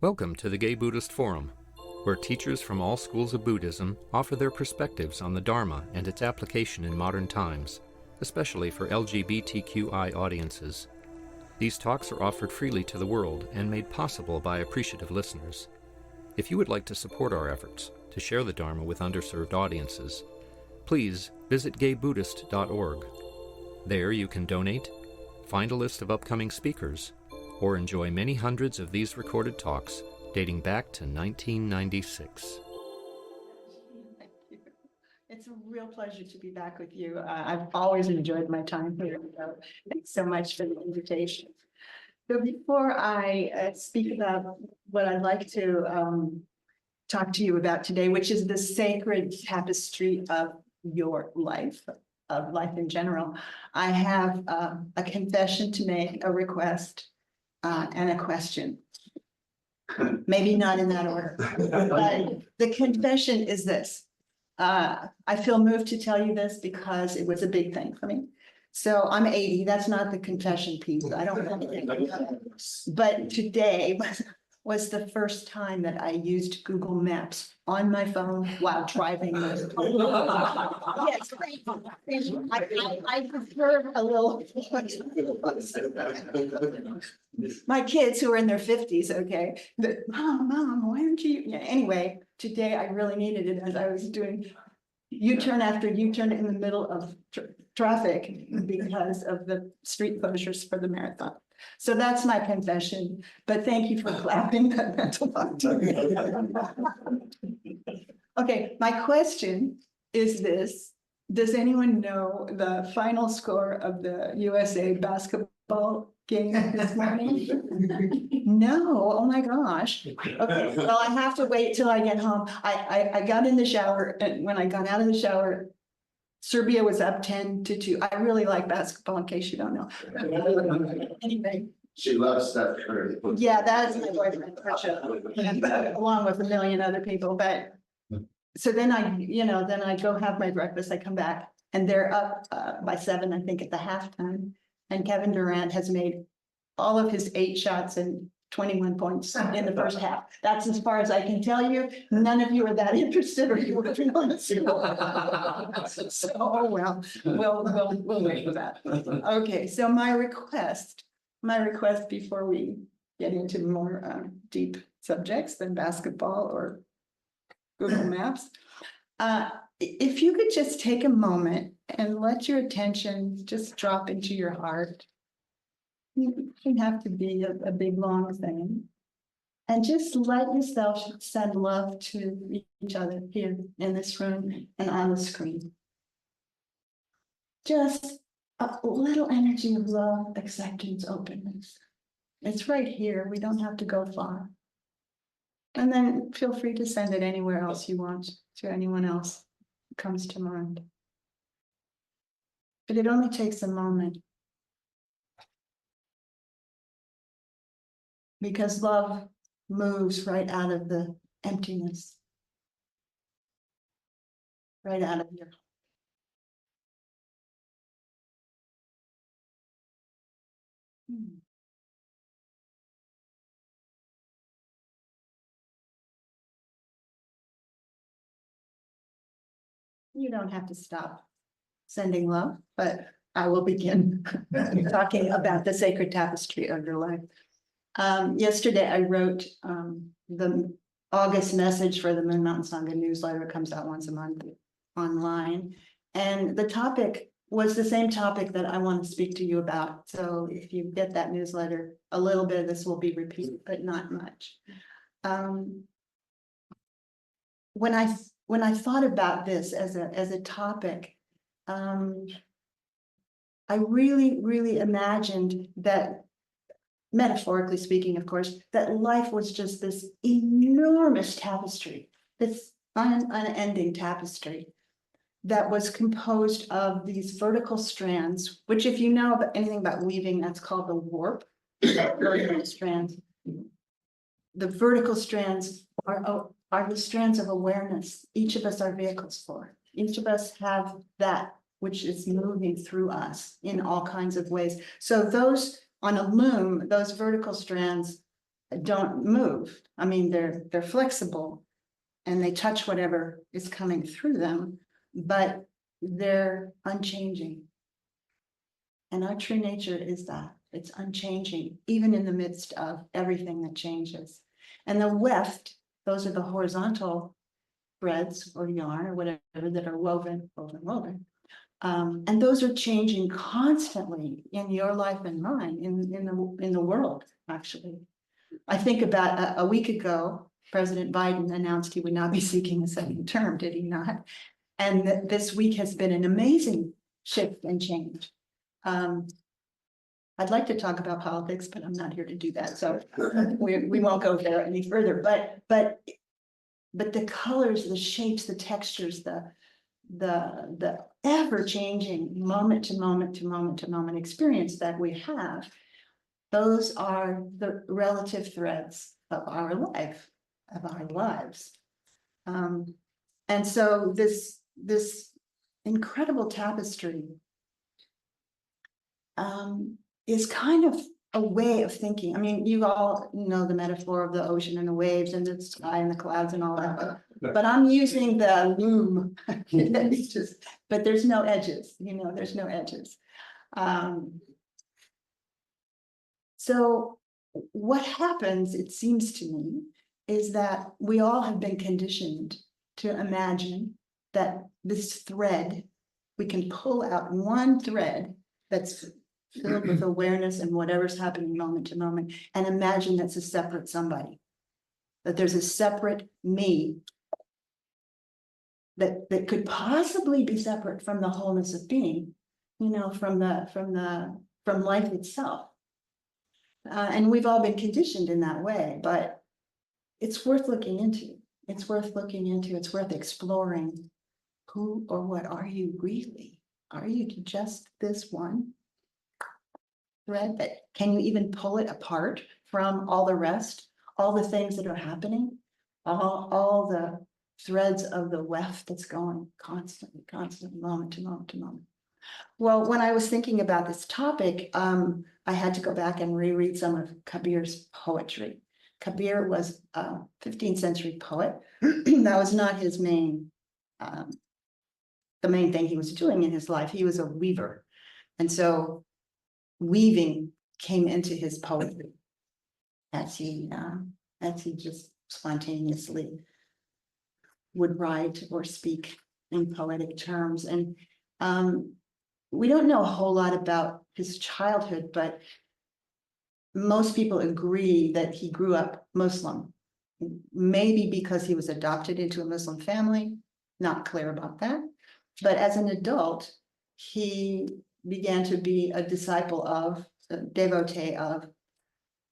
Welcome to the Gay Buddhist Forum, where teachers from all schools of Buddhism offer their perspectives on the Dharma and its application in modern times, especially for LGBTQI audiences. These talks are offered freely to the world and made possible by appreciative listeners. If you would like to support our efforts to share the Dharma with underserved audiences, please visit gaybuddhist.org. There you can donate, find a list of upcoming speakers, or enjoy many hundreds of these recorded talks dating back to 1996. Thank you. It's a real pleasure to be back with you. I've always enjoyed my time here. So thanks so much for the invitation. So before I speak about what I'd like to talk to you about today, which is the sacred tapestry of your life, of life in general, I have a confession to make, a request, and a question. Maybe not in that order, but the confession is this. I feel moved to tell you this because it was a big thing for me. So I'm 80, that's not the confession piece. I don't have anything. But today was the first time that I used Google Maps on my phone while driving. Yes, thank you. I prefer a little. My kids who are in their 50s, okay, Mom, why aren't you? Yeah, anyway, today I really needed it as I was doing U-turn after U-turn in the middle of traffic because of the street closures for the marathon. So that's my confession, but thank you for clapping. That meant a lot to me. Okay, my question is this. Does anyone know the final score of the USA basketball game this morning? No, oh my gosh. Okay, well, I have to wait till I get home. I got in the shower, and when I got out of the shower, Serbia was up 10-2. I really like basketball, in case you don't know. Anyway. She loves Steph Curry. Yeah, that's my boyfriend, for sure. Along with a million other people, but so then I go have my breakfast, I come back, and they're up by 7, I think, at the halftime. And Kevin Durant has made all of his 8 shots and 21 points in the first half. That's as far as I can tell you. None of you are that interested, or you would have known this. So, oh well, we'll wait for that. Okay, so my request before we get into more deep subjects than basketball or Google Maps, if you could just take a moment and let your attention just drop into your heart. It doesn't have to be a big, long thing. And just let yourself send love to each other here in this room and on the screen. Just a little energy of love, acceptance, openness. It's right here. We don't have to go far. And then feel free to send it anywhere else you want, to anyone else who comes to mind. But it only takes a moment. Because love moves right out of the emptiness, right out of your. You don't have to stop sending love, but I will begin talking about the sacred tapestry of your life. Yesterday, I wrote the August message for the Moon Mountain Sangha newsletter. It comes out once a month online. And the topic was the same topic that I want to speak to you about. So if you get that newsletter, a little bit of this will be repeated, but not much. When I thought about this as a topic, I really imagined that, metaphorically speaking, of course, that life was just this enormous tapestry, this unending tapestry that was composed of these vertical strands, which, if you know anything about weaving, that's called the warp. Vertical strands. The vertical strands are the strands of awareness. Each of us are vehicles for. Each of us have that which is moving through us in all kinds of ways. So those on a loom, those vertical strands don't move. I mean, they're flexible and they touch whatever is coming through them, but they're unchanging. And our true nature is that it's unchanging, even in the midst of everything that changes. And the weft, those are the horizontal threads or yarn or whatever that are woven. And those are changing constantly in your life and mine, in the world, actually. I think about a week ago, President Biden announced he would not be seeking a second term, did he not? And this week has been an amazing shift and change. I'd like to talk about politics, but I'm not here to do that, so we won't go there any further. But the colors, the shapes, the textures, the ever-changing moment to moment to moment to moment experience that we have, those are the relative threads of our life, of our lives. And so this incredible tapestry is kind of a way of thinking. I mean, you all know the metaphor of the ocean and the waves and the sky and the clouds and all that, but I'm using the loom. It's just, but there's no edges, there's no edges. So what happens, it seems to me, is that we all have been conditioned to imagine that this thread, we can pull out one thread that's filled with awareness and whatever's happening moment to moment, and imagine that's a separate somebody, that there's a separate me that could possibly be separate from the wholeness of being, from life itself. And we've all been conditioned in that way, but it's worth looking into. It's worth looking into. It's worth exploring. Who or what are you really? Are you just this one thread that can you even pull it apart from all the rest, all the things that are happening, all the threads of the weft that's going constantly, moment to moment to moment. Well, when I was thinking about this topic, I had to go back and reread some of Kabir's poetry. Kabir was a 15th century poet. That was not his main, the main thing he was doing in his life. He was a weaver. And so weaving came into his poetry as he just spontaneously would write or speak in poetic terms. And we don't know a whole lot about his childhood, but most people agree that he grew up Muslim, maybe because he was adopted into a Muslim family, not clear about that. But as an adult, he began to be a disciple of, a devotee of,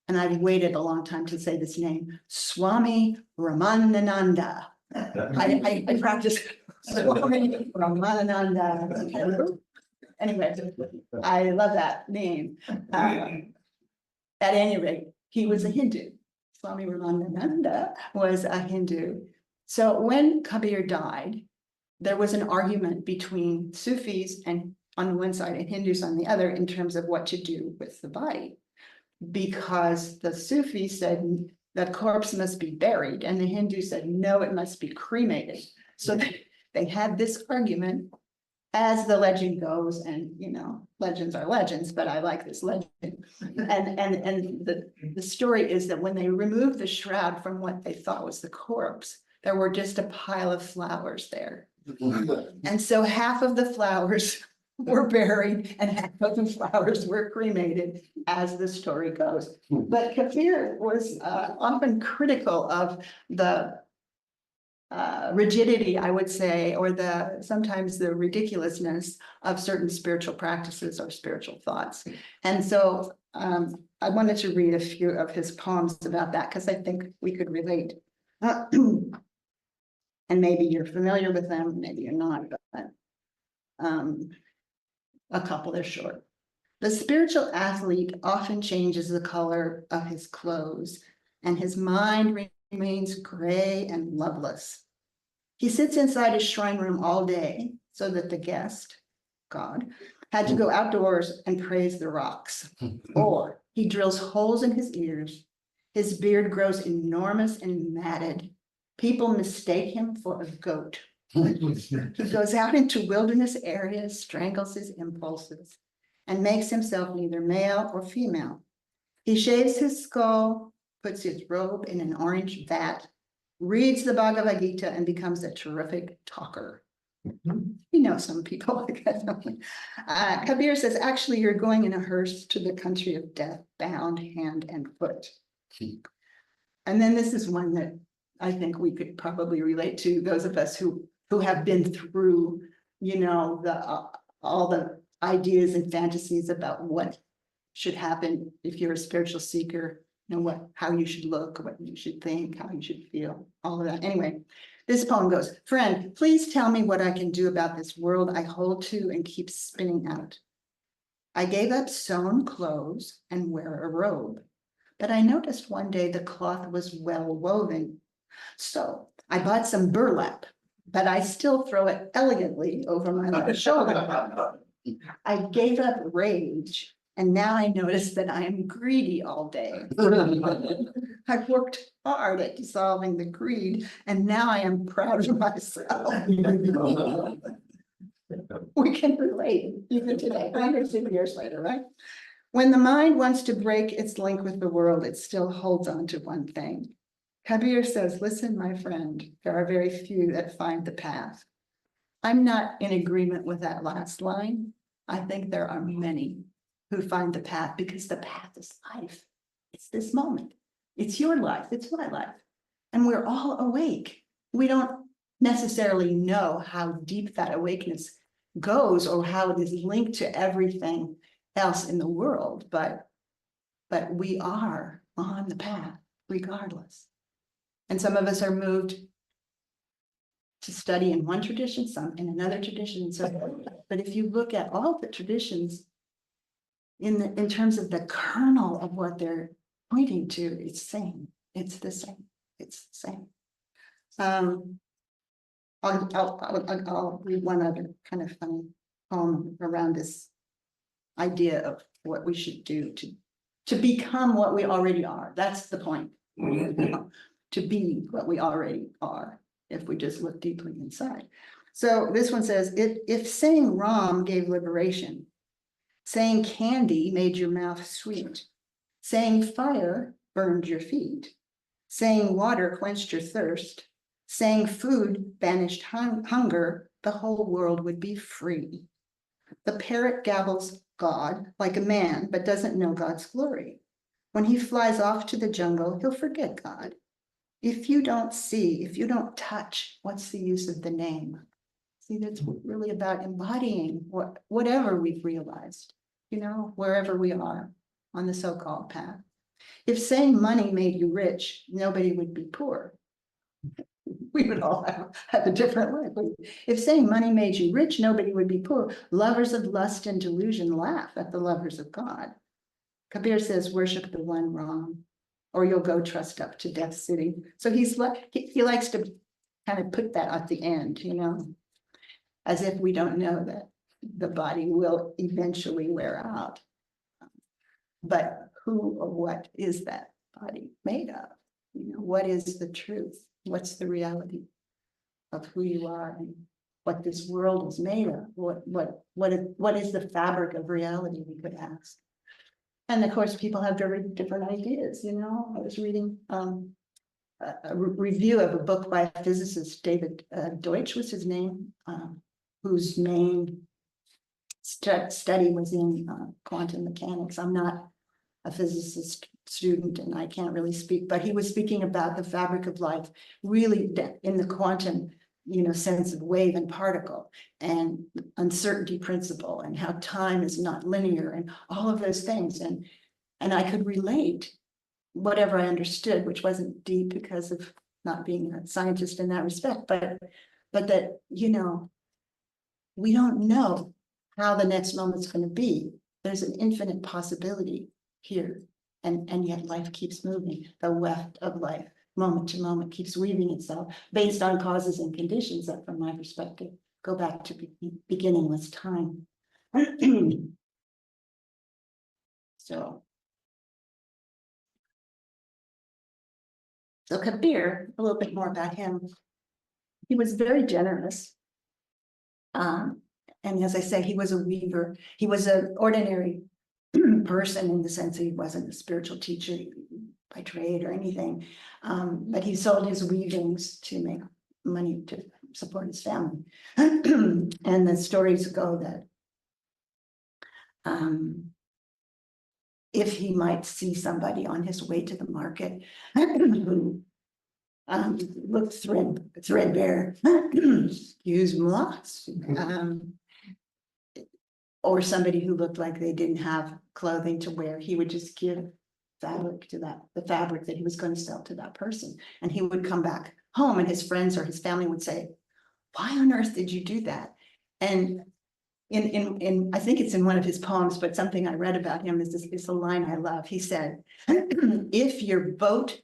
and I've waited a long time to say this name, Swami Ramananda. I practice Swami Ramananda. Anyway, I love that name. At any rate, he was a Hindu. Swami Ramananda was a Hindu. So when Kabir died, there was an argument between Sufis and on the one side and Hindus on the other in terms of what to do with the body. Because the Sufis said that corpse must be buried and the Hindu said, no, it must be cremated. So they had this argument, as the legend goes, and legends are legends, but I like this legend. And the story is that when they removed the shroud from what they thought was the corpse, there were just a pile of flowers there. And so half of the flowers were buried and half of the flowers were cremated, as the story goes. But Kabir was often critical of the rigidity, I would say, or sometimes the ridiculousness of certain spiritual practices or spiritual thoughts. And so I wanted to read a few of his poems about that because I think we could relate. And maybe you're familiar with them, maybe you're not, but a couple, they're short. The spiritual athlete often changes the color of his clothes, and his mind remains gray and loveless. He sits inside his shrine room all day so that the guest, God, had to go outdoors and praise the rocks. Or he drills holes in his ears His beard grows enormous and matted. People mistake him for a goat. He goes out into wilderness areas, strangles his impulses, and makes himself neither male or female. He shaves his skull, puts his robe in an orange vat, reads the Bhagavad Gita, and becomes a terrific talker. You know some people like that. Kabir says, actually, you're going in a hearse to the country of death, bound hand and foot. And then this is one that I think we could probably relate to, those of us who have been through, you know, all the ideas and fantasies about what should happen if you're a spiritual seeker, you know, how you should look, what you should think, how you should feel, all of that. Anyway, this poem goes, friend, please tell me what I can do about this world I hold to and keep spinning out. I gave up sewn clothes and wear a robe, but I noticed one day the cloth was well woven. So I bought some burlap, but I still throw it elegantly over my left shoulder. I gave up rage, and now I notice that I am greedy all day. I've worked hard at dissolving the greed, and now I am proud of myself. We can relate even today, hundreds of years later, right? When the mind wants to break its link with the world, it still holds on to one thing. Kabir says, listen, my friend, there are very few that find the path. I'm not in agreement with that last line. I think there are many who find the path because the path is life. It's this moment. It's your life. It's my life. And we're all awake. We don't necessarily know how deep that awakeness goes or how it is linked to everything else in the world, but we are on the path regardless. And some of us are moved to study in one tradition, some in another tradition, and so forth. But if you look at all the traditions in terms of the kernel of what they're pointing to, it's the same. It's the same. It's the same. I'll read one other kind of funny poem around this idea of what we should do to become what we already are. That's the point. To be what we already are, if we just look deeply inside. So this one says, if saying Ram gave liberation, saying candy made your mouth sweet, saying fire burned your feet, saying water quenched your thirst, saying food banished hunger, the whole world would be free. The parrot gabbles God like a man, but doesn't know God's glory. When he flies off to the jungle, he'll forget God. If you don't see, if you don't touch, what's the use of the name? See, that's really about embodying whatever we've realized, you know, wherever we are on the so-called path. If saying money made you rich, nobody would be poor. We would all have a different life. If saying money made you rich, nobody would be poor. Lovers of lust and delusion laugh at the lovers of God. Kabir says, worship the one wrong, or you'll go trust up to Death City. So he likes to kind of put that at the end, you know, as if we don't know that the body will eventually wear out. But who or what is that body made of? You know, what is the truth? What's the reality of who you are and what this world is made of? What is the fabric of reality, we could ask? And of course, people have very different ideas, you know. I was reading a review of a book by a physicist, David Deutsch was his name, whose main study was in quantum mechanics. I'm not a physicist student and I can't really speak, but he was speaking about the fabric of life, really in the quantum, you know, sense of wave and particle and uncertainty principle and how time is not linear and all of those things. And I could relate whatever I understood, which wasn't deep because of not being a scientist in that respect, but that, you know, we don't know how the next moment's going to be. There's an infinite possibility here. And yet life keeps moving. The weft of life, moment to moment, keeps weaving itself based on causes and conditions that, from my perspective, go back to beginningless time. So So Kabir, a little bit more about him. He was very generous. And as I say, he was a weaver. He was an ordinary person in the sense that he wasn't a spiritual teacher by trade or anything. But he sold his weavings to make money to support his family. And the stories go that if he might see somebody on his way to the market who looked threadbare, excuse me, or somebody who looked like they didn't have clothing to wear, he would just give fabric to the fabric that he was going to sell to that person. And he would come back home and his friends or his family would say, why on earth did you do that? And I think it's in one of his poems, but something I read about him is a line I love. He said, if your boat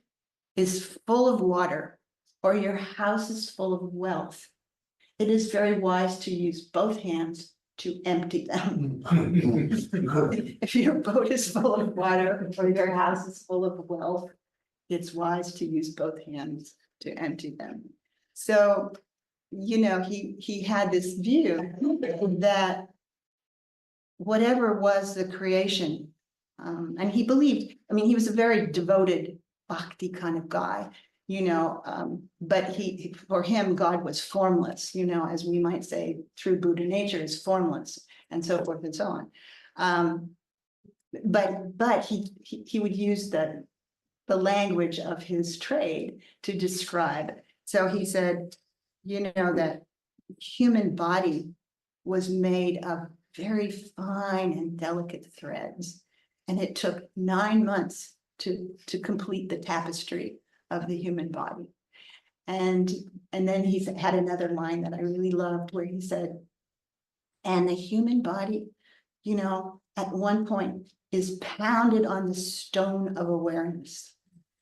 is full of water or your house is full of wealth, it is very wise to use both hands to empty them. If your boat is full of water or your house is full of wealth, it's wise to use both hands to empty them. So, you know, he had this view that whatever was the creation, and he believed, I mean, he was a very devoted bhakti kind of guy, you know, but for him, God was formless, you know, as we might say, true Buddha nature is formless, and so forth and so on. But he would use the language of his trade to describe it. So he said, you know, that human body was made of very fine and delicate threads, and it took 9 months to complete the tapestry of the human body. And then he had another line that I really loved where he said, and the human body, you know, at one point is pounded on the stone of awareness.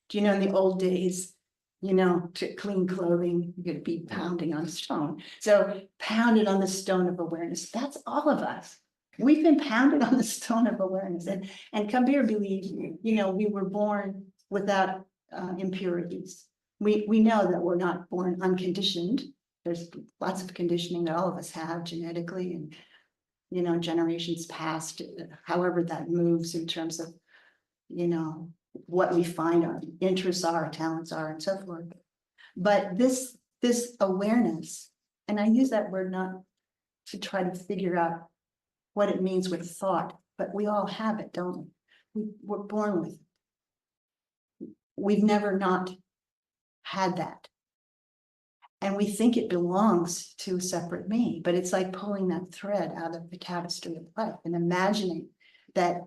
Do you know, in the old days, you know, to clean clothing, you're going to be pounding on stone. So pounded on the stone of awareness, that's all of us. We've been pounded on the stone of awareness. And Kabir believed, you know, we were born without impurities. We know that we're not born unconditioned. There's lots of conditioning that all of us have genetically and, you know, generations past, however that moves in terms of, you know, what we find our interests are, our talents are, and so forth. But this awareness, and I use that word not to try to figure out what it means with thought, but we all have it, don't we? We're born with it. We've never not had that. And we think it belongs to a separate me, but it's like pulling that thread out of the tapestry of life and imagining that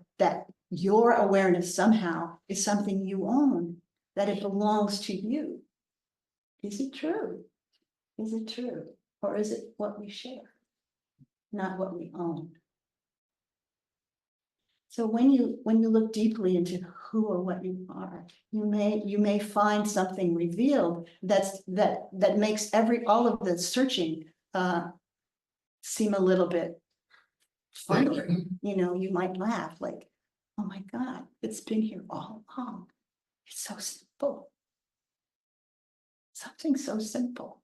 your awareness somehow is something you own, that it belongs to you. Is it true? Is it true? Or is it what we share, not what we own? So when you look deeply into who or what you are, you may find something revealed that makes all of the searching seem a little bit funny. You know, you might laugh like, oh my God, it's been here all along. It's so simple. Something so simple.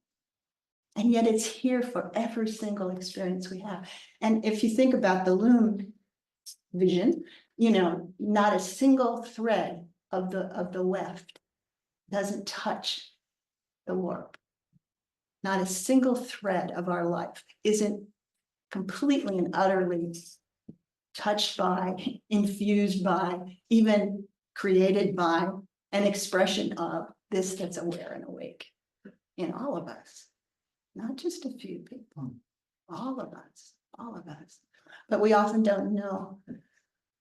And yet it's here for every single experience we have. And if you think about the loom vision, you know, not a single thread of the weft doesn't touch the warp. Not a single thread of our life isn't completely and utterly touched by, infused by, even created by an expression of this that's aware and awake in all of us, not just a few people, all of us. But we often don't know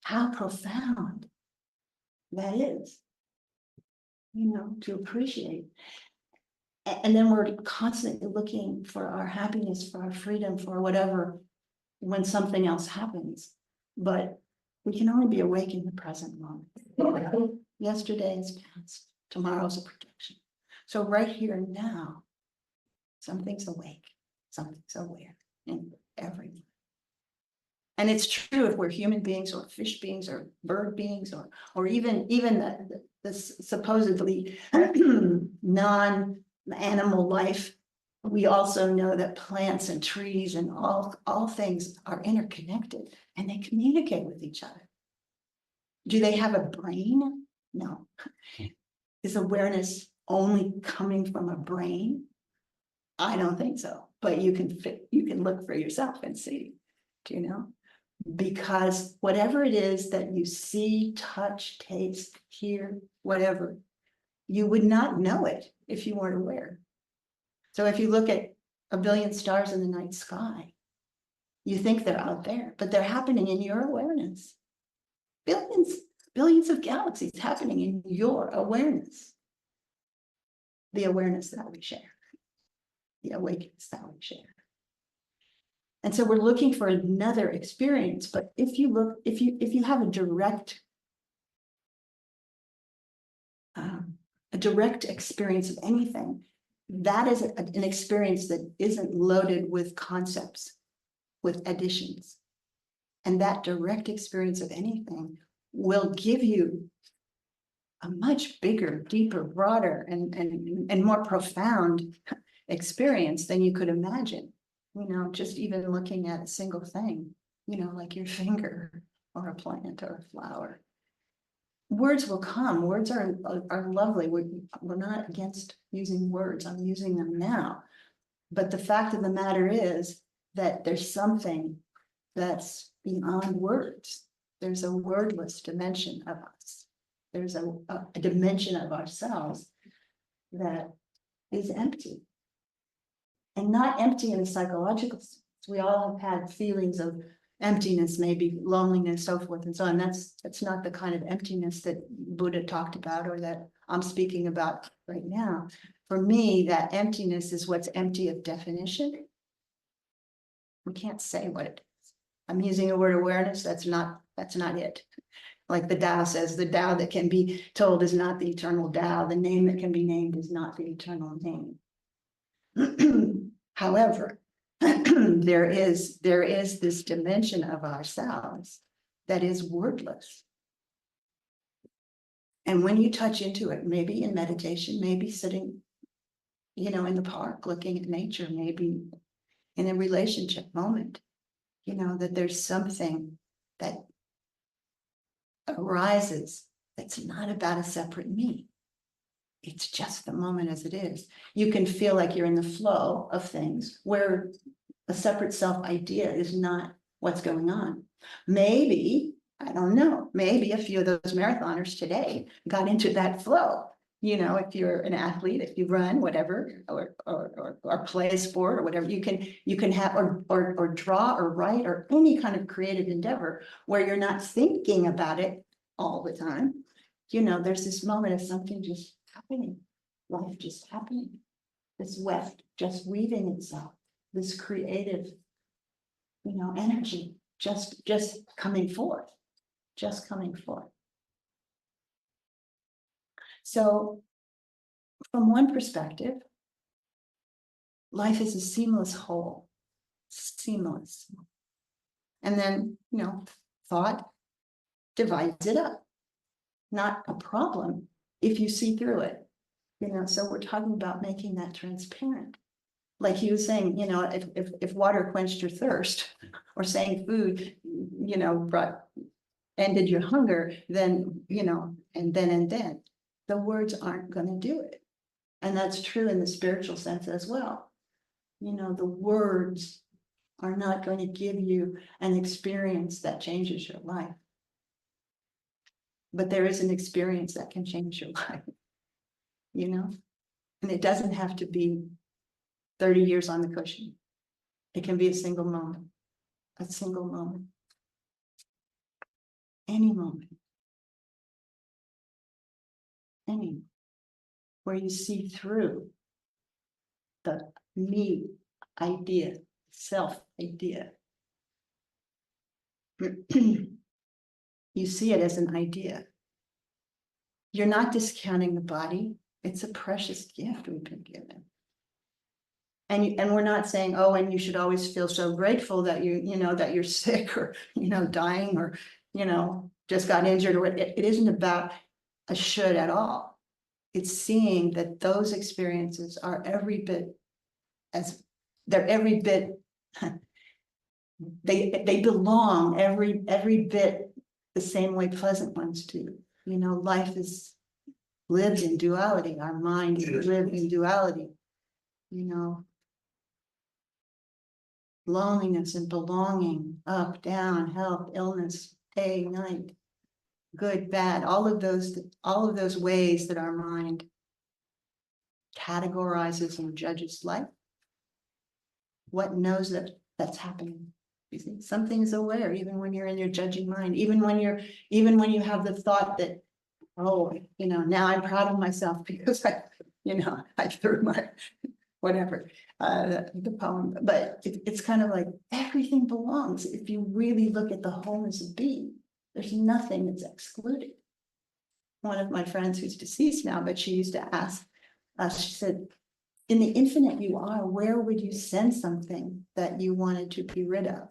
how profound that is, you know, to appreciate. And then we're constantly looking for our happiness, for our freedom, for whatever, when something else happens. But we can only be awake in the present moment. Yesterday is past, tomorrow's a projection. So right here and now, something's awake, something's aware in everyone. And it's true if we're human beings or fish beings or bird beings or even the supposedly non-animal life. We also know that plants and trees and all things are interconnected and they communicate with each other. Do they have a brain? No. Is awareness only coming from a brain? I don't think so, but you can look for yourself and see, do you know? Because whatever it is that you see, touch, taste, hear, whatever, you would not know it if you weren't aware. So if you look at a billion stars in the night sky, you think they're out there, but they're happening in your awareness. Billions of galaxies happening in your awareness. The awareness that we share, the awakeness that we share. And so we're looking for another experience, but if you have a direct experience of anything, that is an experience that isn't loaded with concepts, with additions. And that direct experience of anything will give you a much bigger, deeper, broader, and more profound experience than you could imagine. You know, just even looking at a single thing, you know, like your finger or a plant or a flower. Words will come. Words are lovely. We're not against using words. I'm using them now. But the fact of the matter is that there's something that's beyond words. There's a wordless dimension of us. There's a dimension of ourselves that is empty. And not empty in a psychological sense. We all have had feelings of emptiness, maybe loneliness, so forth and so on. That's not the kind of emptiness that Buddha talked about or that I'm speaking about right now. For me, that emptiness is what's empty of definition. We can't say what it is. I'm using the word awareness. That's not it. Like the Tao says, the Tao that can be told is not the eternal Tao. The name that can be named is not the eternal name. However, there is this dimension of ourselves that is wordless. And when you touch into it, maybe in meditation, maybe sitting, you know, in the park, looking at nature, maybe in a relationship moment, you know, that there's something that arises that's not about a separate me. It's just the moment as it is. You can feel like you're in the flow of things where a separate self idea is not what's going on. Maybe, I don't know, maybe a few of those marathoners today got into that flow. You know, if you're an athlete, if you run, whatever, or play a sport or whatever, you can have or draw or write or any kind of creative endeavor where you're not thinking about it all the time. You know, there's this moment of something just happening, life just happening, this weft just weaving itself, this creative, you know, energy just coming forth, just coming forth. So from one perspective, life is a seamless whole, seamless. And then, you know, thought divides it up. Not a problem if you see through it, you know, so we're talking about making that transparent. Like he was saying, you know, if water quenched your thirst or saying food, you know, ended your hunger, then, you know, and then the words aren't going to do it. And that's true in the spiritual sense as well. You know, the words are not going to give you an experience that changes your life. But there is an experience that can change your life, you know, and it doesn't have to be 30 years on the cushion. It can be a single moment, any moment, any, where you see through the me idea, self idea. You see it as an idea. You're not discounting the body. It's a precious gift we've been given. And we're not saying, oh, and you should always feel so grateful that that you're sick or, dying or, just got injured, or it isn't about a should at all. It's seeing that those experiences are every bit they're every bit, they belong every bit the same way pleasant ones do. Life is lived in duality. Our mind is lived in duality. Loneliness and belonging, up, down, health, illness, day, night, good, bad, all of those ways that our mind categorizes and judges life. What knows that that's happening? You see, something's aware, even when you're in your judging mind, even when you have the thought that, oh, now I'm proud of myself because I threw my whatever, the poem, but it's kind of like everything belongs. If you really look at the wholeness of being, there's nothing that's excluded. One of my friends who's deceased now, but she used to ask us, she said, in the infinite you are, where would you send something that you wanted to be rid of?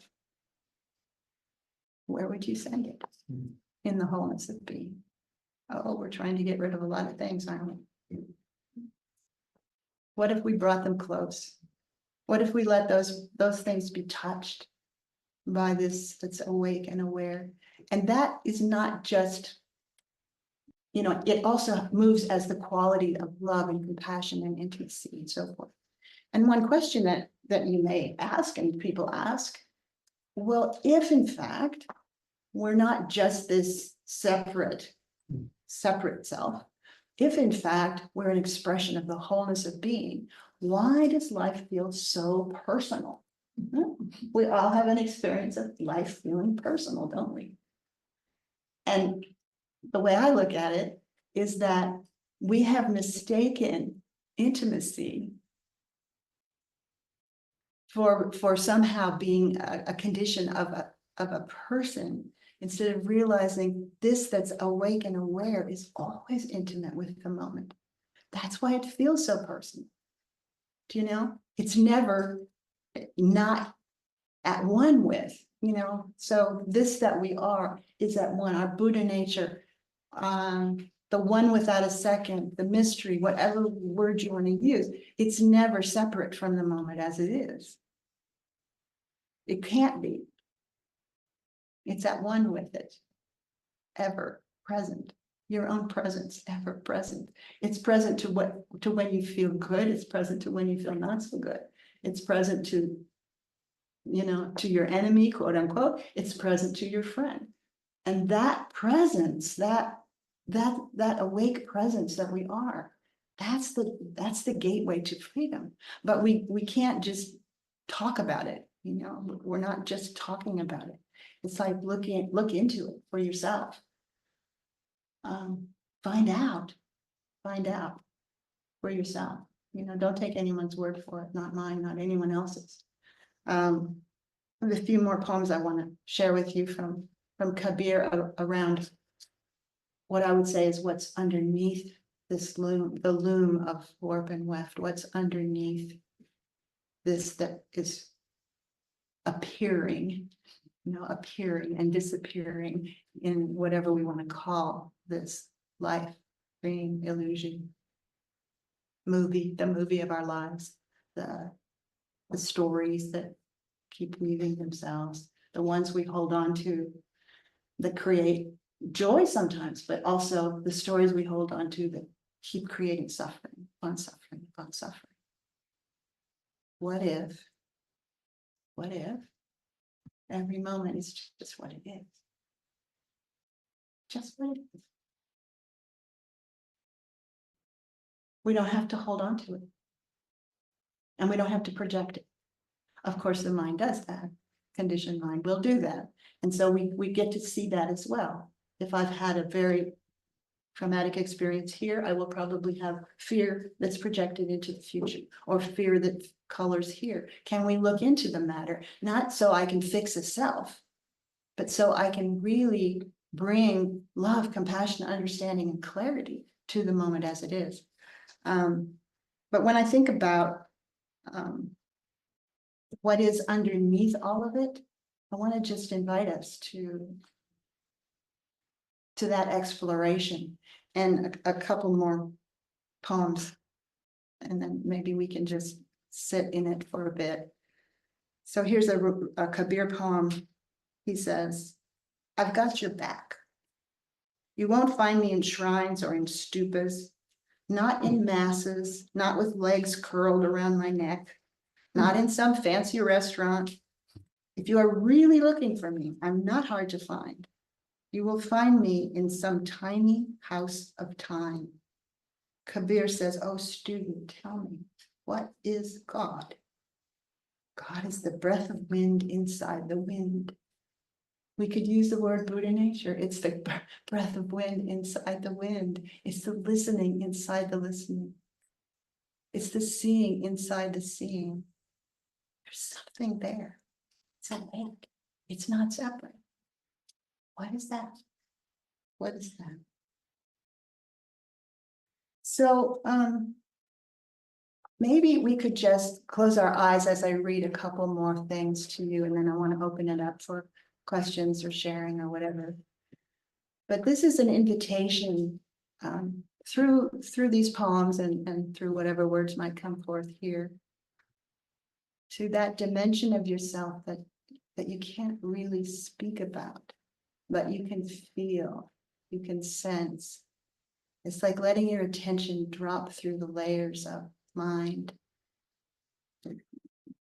Where would you send it? In the wholeness of being. Oh, we're trying to get rid of a lot of things, aren't we? What if we brought them close? What if we let those things be touched by this that's awake and aware? And that is not just, it also moves as the quality of love and compassion and intimacy and so forth. And one question that you may ask, and people ask, well, if in fact, we're not just this separate self, if in fact we're an expression of the wholeness of being, why does life feel so personal? We all have an experience of life feeling personal, don't we? And the way I look at it is that we have mistaken intimacy for somehow being a condition of a person, instead of realizing this that's awake and aware is always intimate with the moment. That's why it feels so personal. Do you know? It's never not at one with, so this that we are is at one, our Buddha nature, the one without a second, the mystery, whatever word you want to use, it's never separate from the moment as it is. It can't be. It's at one with it, ever present. Your own presence, ever present. It's present to when you feel good. It's present to when you feel not so good. It's present to, to your enemy, quote unquote. It's present to your friend. And that presence, that awake presence that we are, that's the gateway to freedom. But we can't just talk about it. We're not just talking about it. It's like look into it for yourself. Find out for yourself. Don't take anyone's word for it, not mine, not anyone else's. I have a few more poems I want to share with you from Kabir around what I would say is what's underneath this loom, the loom of warp and weft, what's underneath this that is appearing and disappearing in whatever we want to call this life, dream, illusion, the movie of our lives, the stories that keep weaving themselves, the ones we hold on to that create joy sometimes, but also the stories we hold on to that keep creating suffering, upon suffering, upon suffering. What if every moment is just what it is? Just what it is. We don't have to hold on to it. And we don't have to project it. Of course, the mind does that. Conditioned mind will do that. And so we get to see that as well. If I've had a very traumatic experience here, I will probably have fear that's projected into the future, or fear that colors here. Can we look into the matter? Not so I can fix a self, but so I can really bring love, compassion, understanding, and clarity to the moment as it is. But when I think about what is underneath all of it, I want to just invite us to that exploration and a couple more poems. And then maybe we can just sit in it for a bit. So here's a Kabir poem. He says, I've got your back. You won't find me in shrines or in stupas, not in masses, not with legs curled around my neck, not in some fancy restaurant. If you are really looking for me, I'm not hard to find. You will find me in some tiny house of time. Kabir says, oh, student, tell me, what is God? God is the breath of wind inside the wind. We could use the word Buddha nature. It's the breath of wind inside the wind. It's the listening inside the listening. It's the seeing inside the seeing. There's something there. It's a link. It's not separate. What is that? What is that? So maybe we could just close our eyes as I read a couple more things to you, and then I want to open it up for questions or sharing or whatever. But this is an invitation through these poems and through whatever words might come forth here to that dimension of yourself that you can't really speak about, but you can feel, you can sense. It's like letting your attention drop through the layers of mind,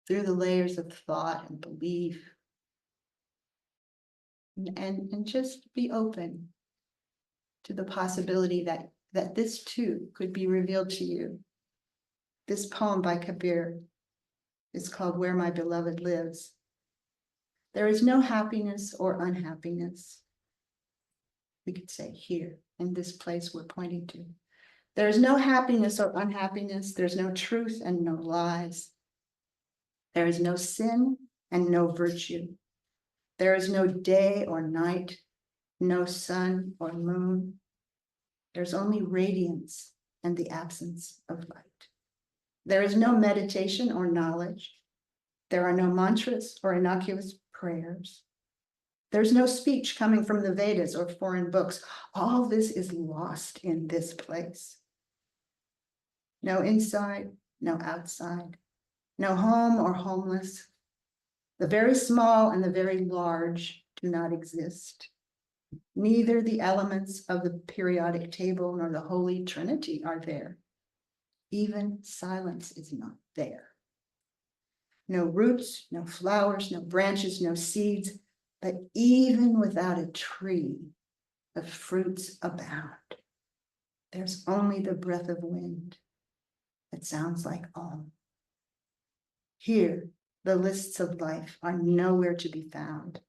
through the layers of thought and belief, and just be open to the possibility that this too could be revealed to you. This poem by Kabir is called Where My Beloved Lives. There is no happiness or unhappiness. We could say here, in this place we're pointing to. There is no happiness or unhappiness. There's no truth and no lies. There is no sin and no virtue. There is no day or night, no sun or moon. There's only radiance and the absence of light. There is no meditation or knowledge. There are no mantras or innocuous prayers. There's no speech coming from the Vedas or foreign books. All this is lost in this place. No inside, no outside, no home or homeless. The very small and the very large do not exist. Neither the elements of the periodic table nor the Holy Trinity are there. Even silence is not there. No roots, no flowers, no branches, no seeds, but even without a tree, the fruits abound. There's only the breath of wind that sounds like Om. Here, the lists of life are nowhere to be found.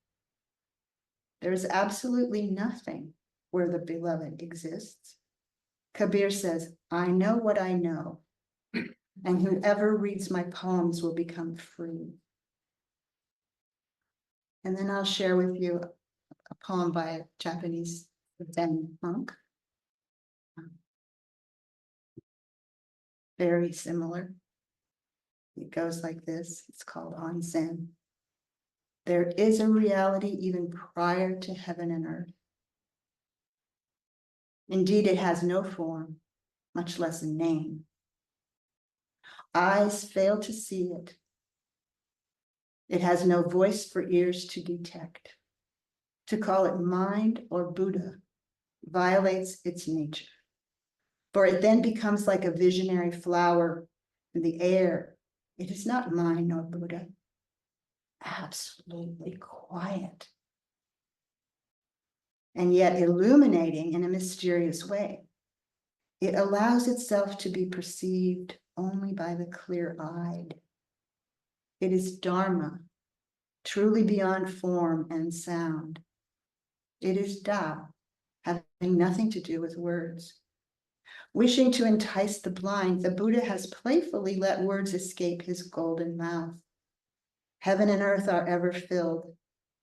There is absolutely nothing where the beloved exists. Kabir says, I know what I know, and whoever reads my poems will become free. And then I'll share with you a poem by a Japanese Zen monk. Very similar. It goes like this. It's called On Zen. There is a reality even prior to heaven and earth. Indeed, it has no form, much less a name. Eyes fail to see it. It has no voice for ears to detect. To call it mind or Buddha violates its nature, for it then becomes like a visionary flower in the air. It is not mind nor Buddha. Absolutely quiet, and yet illuminating in a mysterious way. It allows itself to be perceived only by the clear-eyed. It is Dharma, truly beyond form and sound. It is Tao, having nothing to do with words. Wishing to entice the blind, the Buddha has playfully let words escape his golden mouth. Heaven and earth are ever filled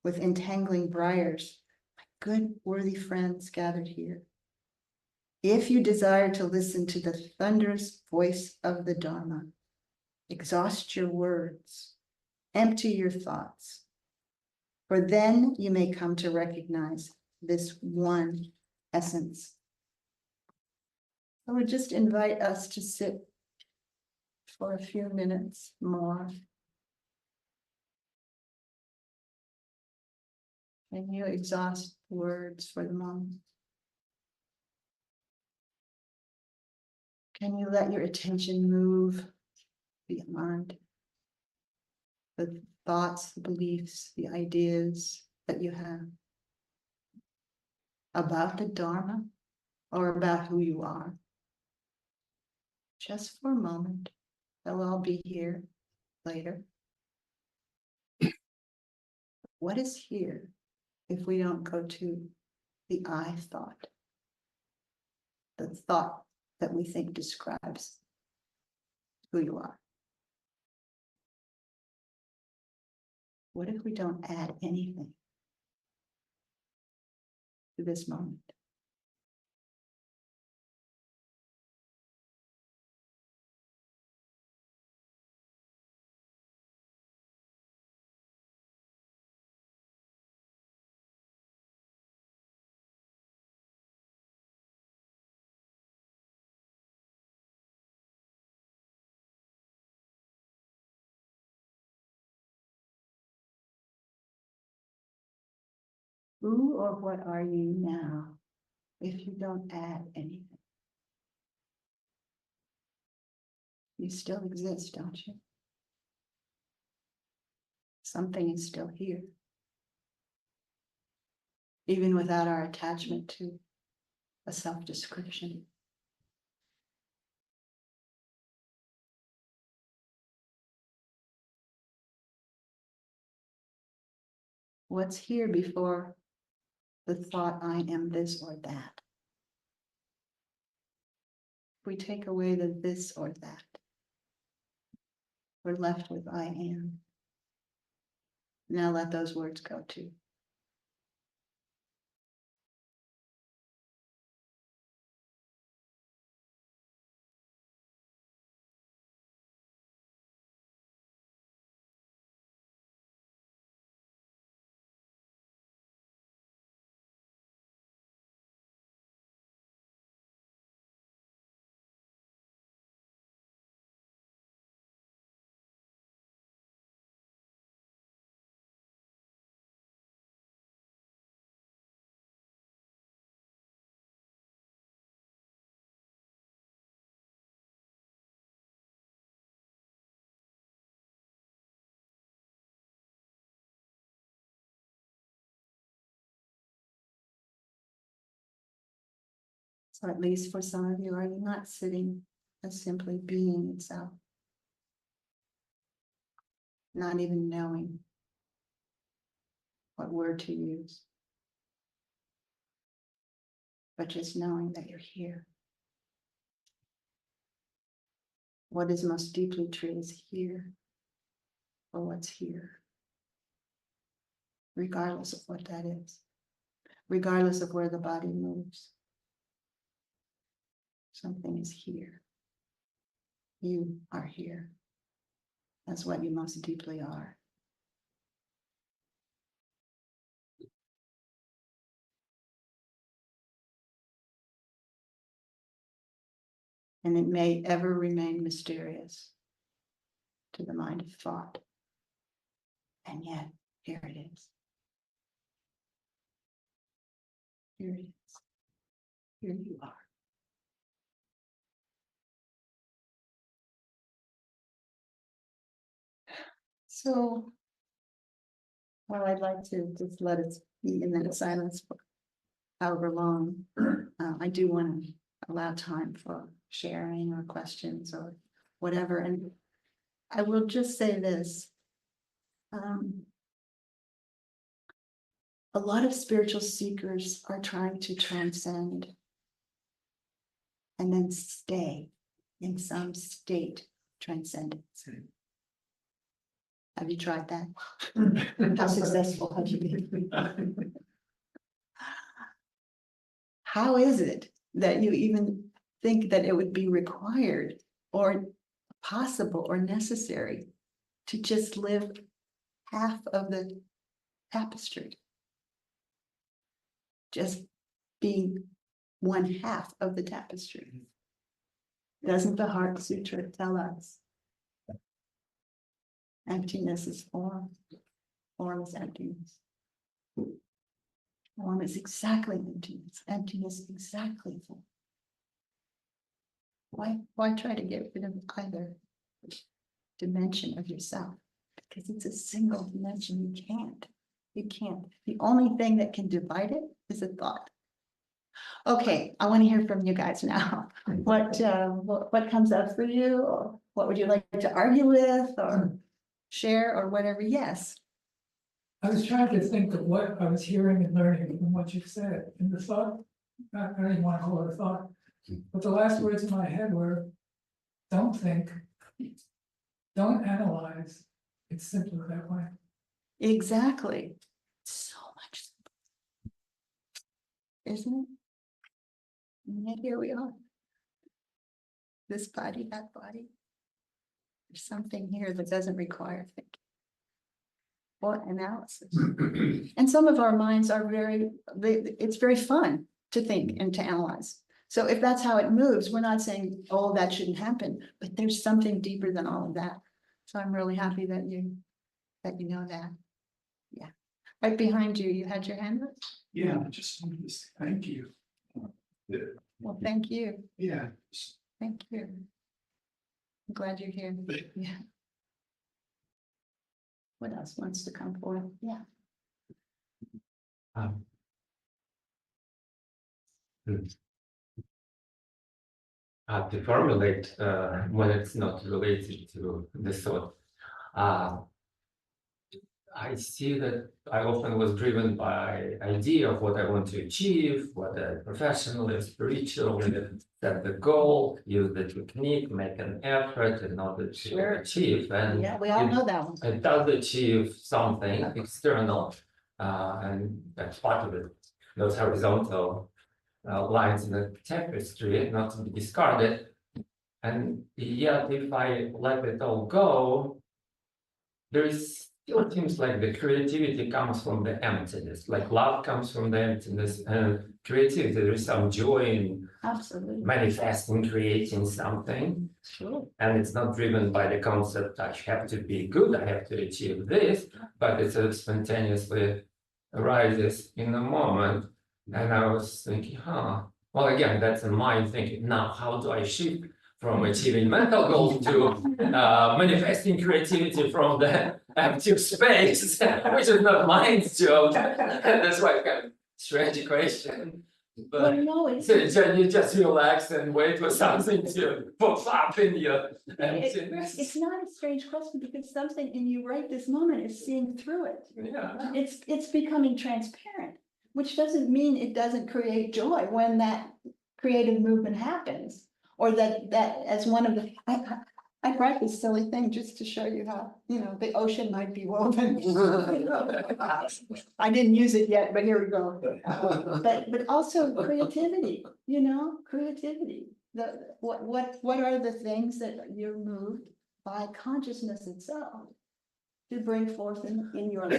with entangling briars, my good, worthy friends gathered here. If you desire to listen to the thunderous voice of the Dharma, Exhaust your words. Empty your thoughts. For then you may come to recognize this one essence. I would just invite us to sit for a few minutes more. Can you exhaust words for the moment? Can you let your attention move beyond the thoughts, the beliefs, the ideas that you have about the Dharma or about who you are? Just for a moment. They'll all be here later. What is here if we don't go to the I thought? The thought that we think describes who you are. What if we don't add anything to this moment? Who or what are you now if you don't add anything? You still exist, don't you? Something is still here. Even without our attachment to a self-description. What's here before the thought, I am this or that? If we take away the this or that, we're left with I am. Now let those words go too. So at least for some of you, are you not sitting as simply being itself? Not even knowing what word to use, but just knowing that you're here. What is most deeply true is here, or what's here, regardless of what that is, regardless of where the body moves. Something is here. You are here. That's what you most deeply are. And it may ever remain mysterious to the mind of thought. And yet, here it is. Here it is. Here you are. So, well, I'd like to just let it be in that silence for however long. I do want to allow time for sharing or questions or whatever. And I will just say this. A lot of spiritual seekers are trying to transcend and then stay in some state of transcendence. Have you tried that? How successful have you been? How is it that you even think that it would be required or possible or necessary to just live half of the tapestry. Just being one half of the tapestry. Doesn't the Heart Sutra tell us? Emptiness is form. Form is emptiness. Form is exactly emptiness. Emptiness exactly form. Why try to get rid of either dimension of yourself? Because it's a single dimension. You can't. You can't. The only thing that can divide it is a thought. Okay, I want to hear from you guys now. What comes up for you, or what would you like to argue with, or share, or whatever? Yes. I was trying to think of what I was hearing and learning from what you said, and the thought, I don't even want to call it a thought, but the last words in my head were, don't think, don't analyze, it's simpler that way. Exactly. So much simpler. Isn't it? And yet here we are. This body, that body. There's something here that doesn't require thinking or analysis. And some of our minds are it's very fun to think and to analyze. So if that's how it moves, we're not saying, oh, that shouldn't happen, but there's something deeper than all of that. So I'm really happy that you know that. Yeah. Right behind you, you had your hand up? Yeah, just wanted to say thank you. Well, thank you. Yeah. Thank you. I'm glad you're here. Yeah. What else wants to come forward? Yeah. To formulate when it's not related to the thought. I see that I often was driven by idea of what I want to achieve, whether professionally, spiritually, set the goal, use the technique, make an effort in order to achieve. And Yeah, we all know that one. it does achieve something external, and that's part of it. Those horizontal lines in the tapestry, not to be discarded. And yet, if I let it all go, there is still seems like the creativity comes from the emptiness, like love comes from the emptiness, and creativity, there is some joy in Absolutely. manifesting, creating something. Sure. And it's not driven by the concept, I have to be good, I have to achieve this, but it spontaneously arises in the moment. And I was thinking, well, again, that's a mind thinking, now how do I shift from achieving mental goals to manifesting creativity from the empty space, which is not mind's job. That's why kind of strange question. But Well, no, it's, so you just relax and wait for something to pop up in your emptiness. it's not a strange question because something in you right this moment is seeing through it. Yeah. It's becoming transparent, which doesn't mean it doesn't create joy when that creative movement happens. Or that as one of the, I brought this silly thing just to show you how, the ocean might be woven. I didn't use it yet, but here we go. But also creativity, creativity. What are the things that you're moved by consciousness itself to bring forth in your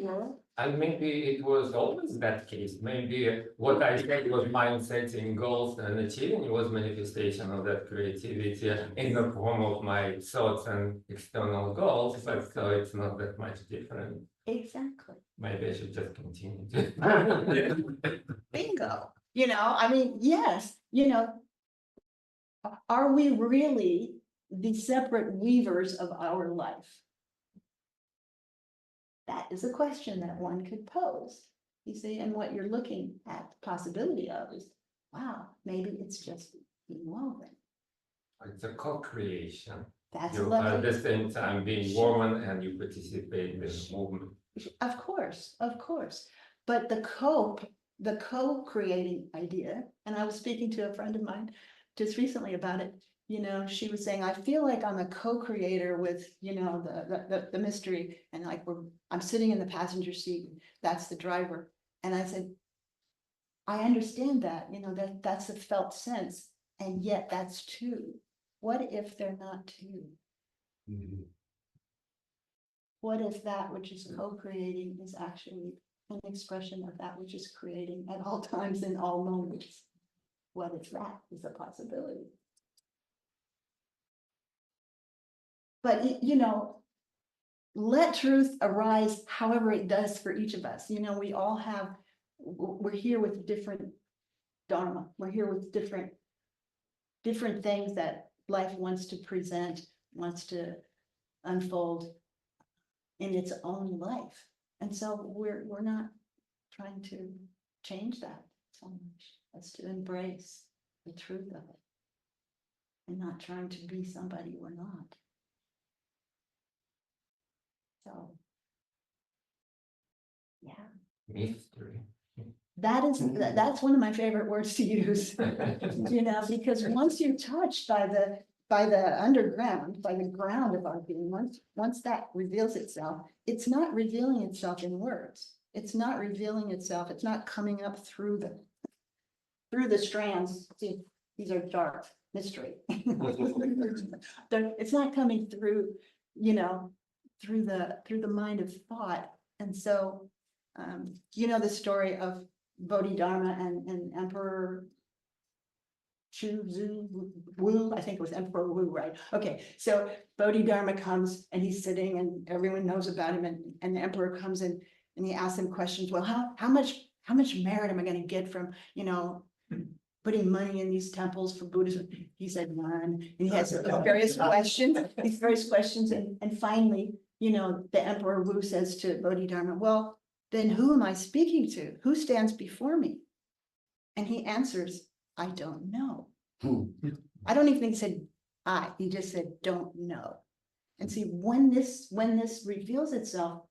world? And maybe it was always that case. Maybe what I said was mind setting goals and achieving it was manifestation of that creativity in the form of my thoughts and external goals, but so it's not that much different. Exactly. Maybe I should just continue to. Bingo. Yes, are we really the separate weavers of our life? That is a question that one could pose, you see, and what you're looking at the possibility of is, wow, maybe it's just being woven. It's a co-creation. That's You are at the same time being woman and you participate in the movement. Of course, but the co-creating idea, and I was speaking to a friend of mine just recently about it. She was saying, I feel like I'm a co-creator with, the mystery, and like I'm sitting in the passenger seat, that's the driver. And I said, I understand that, that's a felt sense, and yet that's true. what if they're not two? What if that which is co-creating is actually an expression of that which is creating at all times in all moments? What if that is a possibility? But let truth arise however it does for each of us. We all have, we're here with different dharma. We're here with different things that life wants to present, wants to unfold in its own life. And so we're not trying to change that so much as to embrace the truth of it and not trying to be somebody we're not. So, yeah, Mystery. that's one of my favorite words to use, because once you're touched by the underground, by the ground of our being, once that reveals itself, it's not revealing itself in words. It's not revealing itself. It's not coming up through the strands. See, these are dark mystery. It's not coming through, through the mind of thought. And so, the story of Bodhidharma and Emperor Wu, I think it was Emperor Wu, right? Okay, so Bodhidharma comes and he's sitting and everyone knows about him, and the emperor comes in and he asks him questions. Well, how much merit am I going to get from, putting money in these temples for Buddhism? He said none. And he has various questions, and finally, the Emperor Wu says to Bodhidharma, well, then who am I speaking to? Who stands before me? And he answers, I don't know. I don't even think he said I, he just said, don't know. And see, when this reveals itself,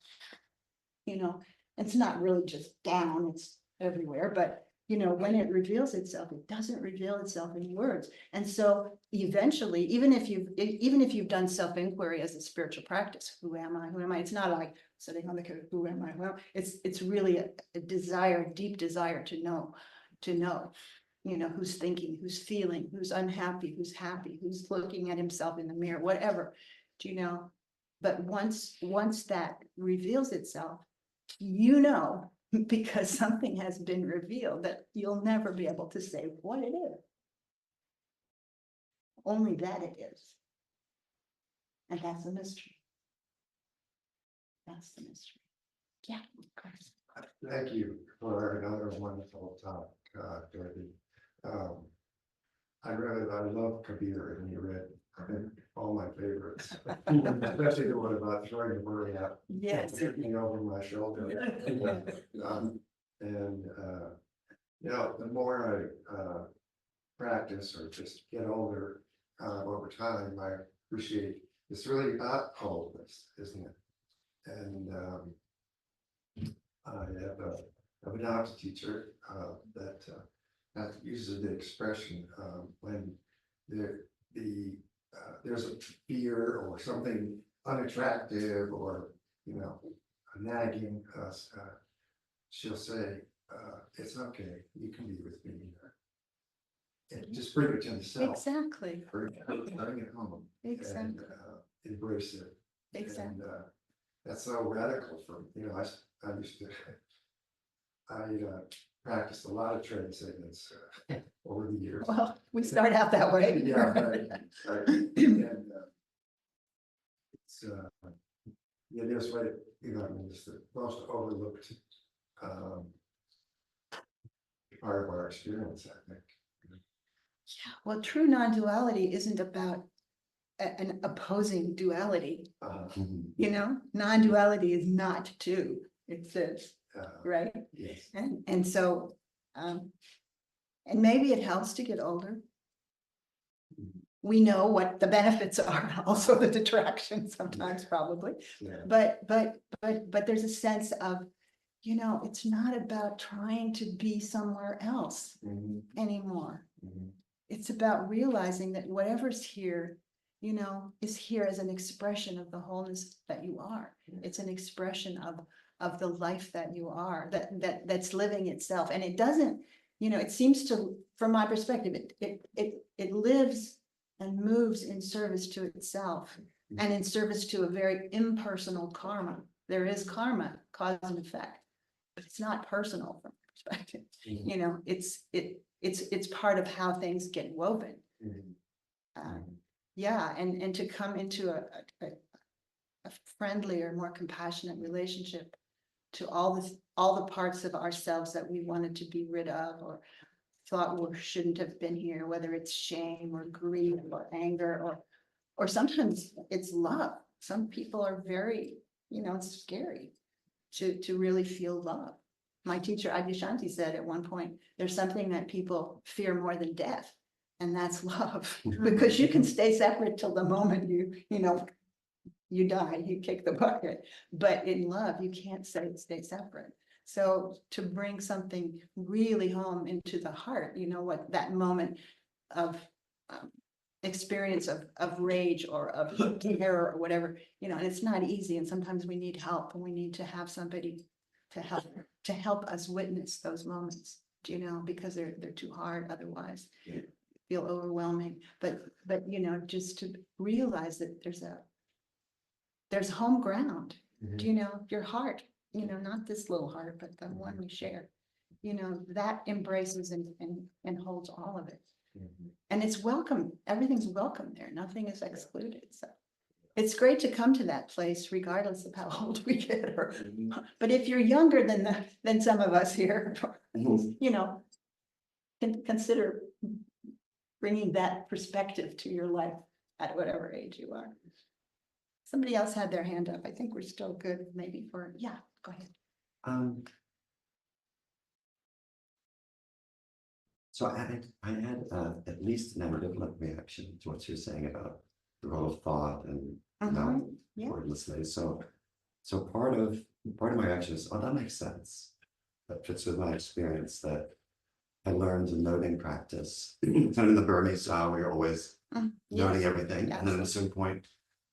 it's not really just down, it's everywhere, but when it reveals itself, it doesn't reveal itself in words. And so eventually, even if you've done self-inquiry as a spiritual practice, who am I? Who am I? It's not like sitting on the couch, who am I? Well, it's really a desire, a deep desire to know, who's thinking, who's feeling, who's unhappy, who's happy, who's looking at himself in the mirror, whatever, but once that reveals itself, because something has been revealed, that you'll never be able to say what it is. Only that it is. And that's the mystery. That's the mystery. Yeah, of course. Thank you for another wonderful talk, Dorothy. I love Kabir, and you read all my favorites, especially the one about throwing the bird out. Yes. Looking over my shoulder. The more I practice or just get older over time, I appreciate it's really about coldness, isn't it? And I have an arts teacher that uses the expression when there's a fear or something unattractive or a nagging us. She'll say, "It's okay. You can be with me." And just bring it to the self. Exactly. Bring it home. Exactly. And embrace it. Exactly. And that's so radical for me. I used to. I practiced a lot of transcendence over the years. Well, we start out that way. Yeah, right. And it's there's way, it's the most overlooked part of our experience, I think. Well, true non-duality isn't about an opposing duality. Non-duality is not two. It's this, right? Yes. And so, and maybe it helps to get older. We know what the benefits are, also the detractions sometimes, probably. Yeah. But there's a sense of, it's not about trying to be somewhere else anymore. It's about realizing that whatever's here, is here as an expression of the wholeness that you are. It's an expression of the life that you are, that's living itself. And it doesn't, it seems to, from my perspective, it lives and moves in service to itself and in service to a very impersonal karma. There is karma, cause and effect, but it's not personal from perspective. You know, it's part of how things get woven. Yeah, and to come into a friendlier, more compassionate relationship to all the parts of ourselves that we wanted to be rid of or thought we shouldn't have been here, whether it's shame or grief or anger or sometimes it's love. Some people are very, you know, it's scary to really feel love. My teacher Adyashanti said at one point, there's something that people fear more than death, and that's love. Because you can stay separate till the moment you die, you kick the bucket. But in love, you can't stay separate. So to bring something really home into the heart, you know, what that moment of experience of rage or of terror or whatever, you know, and it's not easy. And sometimes we need help, and we need to have somebody to help us witness those moments, you know, because they're too hard otherwise. Feel overwhelming. But you know, just to realize that there's home ground. Do you know, your heart, you know, not this little heart, but the one we share, you know, that embraces and holds all of it. And it's welcome. Everything's welcome there. Nothing is excluded. So it's great to come to that place regardless of how old we get. But if you're younger than some of us here, you know, consider bringing that perspective to your life at whatever age you are. Somebody else had their hand up. I think we're still good maybe for, yeah, go ahead. So I had at least an ambivalent reaction to what you're saying about the role of thought and Yeah. wordlessness. So part of my reaction is, oh, that makes sense. That fits with my experience that I learned in noting practice. Kind of in the Burmese style, where you're always noting everything, and then at a certain point,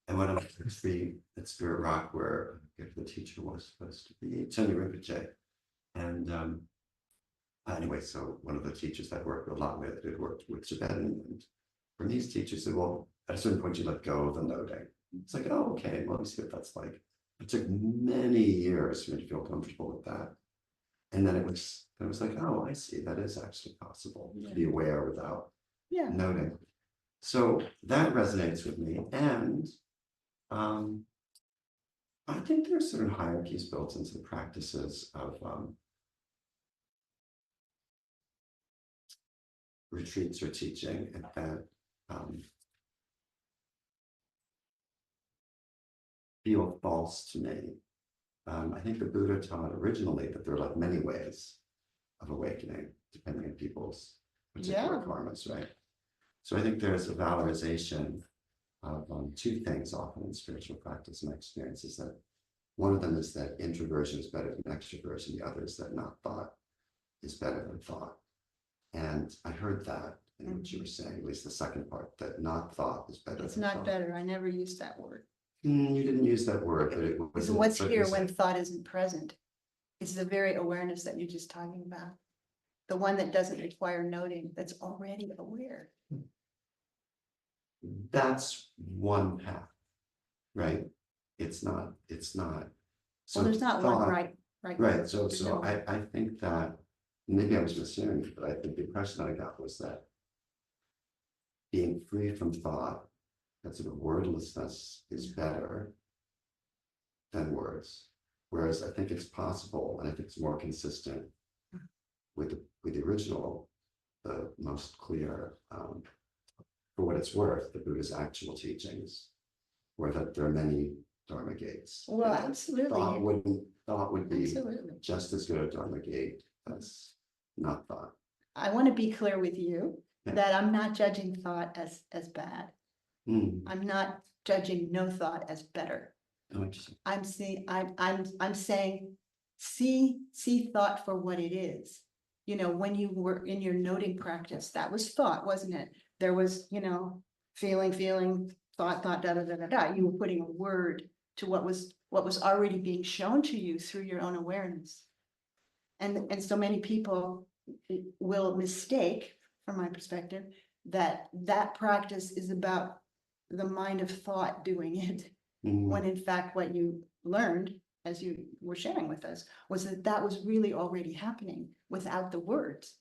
I went on a retreat at Spirit Rock where the teacher was supposed to be Tony Rinpoche, and anyway, so one of the teachers that I worked a lot with, who worked with Tibetan and Burmese teachers, said, well, at a certain point you let go of the noting. It's like, oh, okay, well, let me see what that's like. It took many years for me to feel comfortable with that. And then it was like, oh, I see, that is actually possible to be aware without noting. So that resonates with me. And I think there are certain hierarchies built into the practices of retreats or teaching, and that feel false to me. I think the Buddha taught originally that there are like many ways of awakening, depending on people's particular karmas, right? So I think there's a valorization of two things often in spiritual practice. My experience is that one of them is that introversion is better than extroversion. The other is that not thought is better than thought. And I heard that in what you were saying, at least the second part, that not thought is better It's than not thought. better. I never used that word. You didn't use that word, but it was. So what's here when thought isn't present is the very awareness that you're just talking about. The one that doesn't require noting, that's already aware. That's one path, right? It's not. So Well, there's not one thought- right. Right, so There's no one. I think that, maybe I was mishearing, but I think the impression I got was that being free from thought, that sort of wordlessness, is better than words. Whereas I think it's possible, and I think it's more consistent with the original, the most clear, for what it's worth, the Buddha's actual teachings, where that there are many Dharma gates. Well, And absolutely. Thought would be Absolutely. just as good a Dharma gate as not thought. I want to be clear with you that I'm not judging thought as bad. I'm not judging no thought as better. Oh, interesting. I'm saying, see thought for what it is. You know, when you were in your noting practice, that was thought, wasn't it? There was, you know, feeling, thought, da. You were putting a word to what was already being shown to you through your own awareness. And so many people will mistake, from my perspective, that practice is about the mind of thought doing it. Mhm. When in fact, what you learned, as you were sharing with us, was that that was really already happening without the words.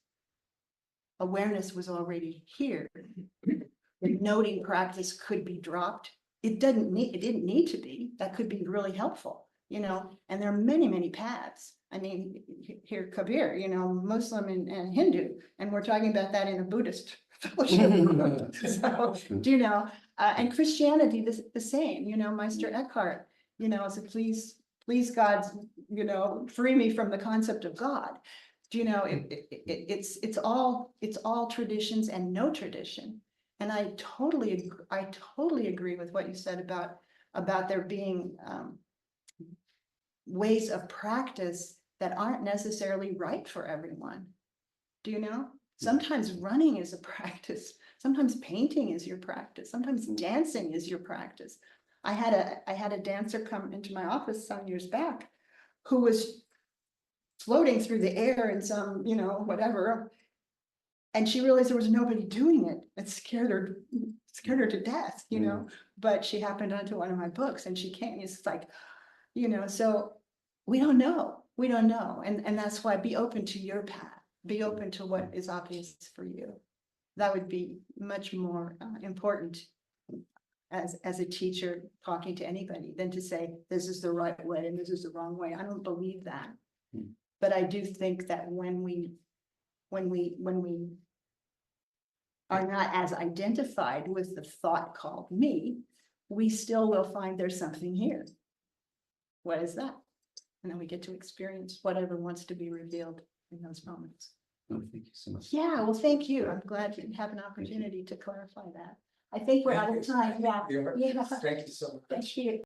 Awareness was already here. The noting practice could be dropped. It didn't need to be. That could be really helpful, you know, and there are many, many paths. I mean, here, Kabir, you know, Muslim and Hindu, and we're talking about that in a Buddhist fellowship. So, do you know, and Christianity, the same, you know, Meister Eckhart, you know, so please God, you know, free me from the concept of God. Do you know, it's all traditions and no tradition. And I totally agree with what you said about there being ways of practice that aren't necessarily right for everyone. Do you know? Sometimes running is a practice. Sometimes painting is your practice. Sometimes dancing is your practice. I had a dancer come into my office some years back who was floating through the air in some, you know, whatever. And she realized there was nobody doing it. It scared her to death, you know, but she happened onto one of my books and she came. It's like, you know, so we don't know. And that's why be open to your path. Be open to what is obvious for you. That would be much more important as a teacher talking to anybody than to say, this is the right way and this is the wrong way. I don't believe that. But I do think that when we are not as identified with the thought called me, we still will find there's something here. What is that? And then we get to experience whatever wants to be revealed in those moments. Oh, thank you so much. Yeah, well, thank you. I'm glad you have an opportunity to clarify that. I think we're out of time. Yeah. Yeah. Yeah. Thank you so much. Thank you.